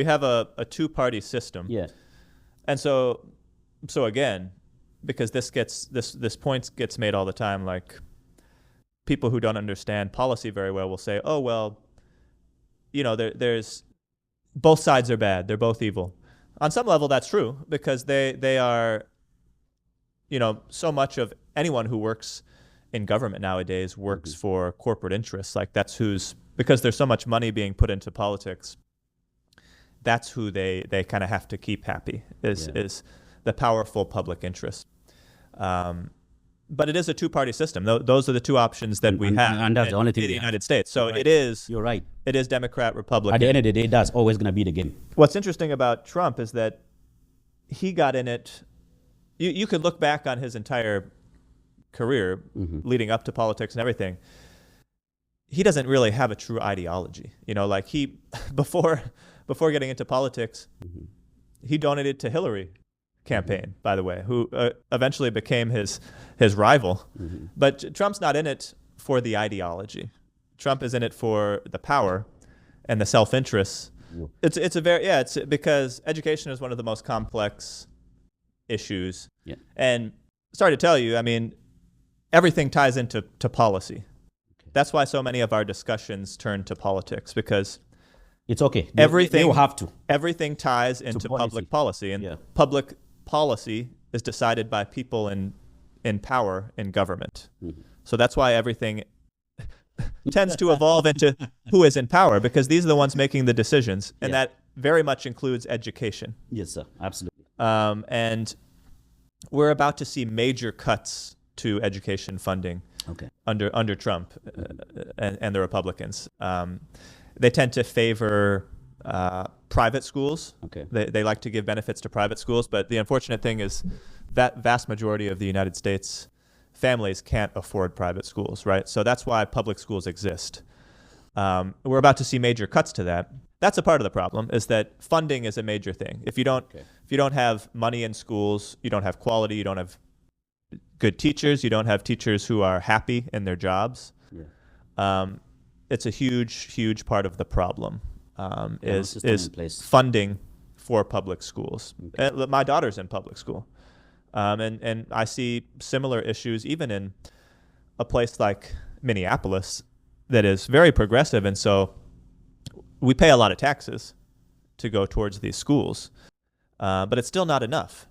We have a two-party system. Yeah. And so again, because this point gets made all the time, like people who don't understand policy very well will say, oh, well, there's both sides are bad. They're both evil. On some level, that's true because they are, so much of anyone who works in government nowadays works for corporate interests. Like because there's so much money being put into politics, that's who they kind of have to keep happy is the powerful public interest. But it is a two-party system. Those are the two options that we have and that's the only thing in the we have. United States. So Right. You're right. It is Democrat, Republican. At the end of the day, that's always going to be the game. What's interesting about Trump is that he got in it. You could look back on his entire career leading up to politics and everything. He doesn't really have a true ideology. Like before getting into politics, he donated to Hillary campaign, by the way, who eventually became his rival. But Trump's not in it for the ideology. Trump is in it for the power and the self-interest. It's because education is one of the most complex issues. Yeah. And sorry to tell you, I mean, everything ties into policy. Okay. That's why so many of our discussions turn to politics, because it's okay. Everything they will have to. Everything ties into public policy, and public policy is decided by people in power in government. So that's why everything tends to evolve into who is in power, because these are the ones making the decisions, and that very much includes education. Yes, sir. Absolutely. And we're about to see major cuts to education funding under Trump and the Republicans. They tend to favor private schools. They like to give benefits to private schools, but the unfortunate thing is that vast majority of the United States families can't afford private schools, right? So that's why public schools exist. We're about to see major cuts to that. That's a part of the problem, is that funding is a major thing. If you don't have money in schools, you don't have quality, you don't have good teachers, you don't have teachers who are happy in their jobs. It's a huge part of the problem. Is funding for public schools. My daughter's in public school, and I see similar issues even in a place like Minneapolis that is very progressive, and so we pay a lot of taxes to go towards these schools, but it's still not enough.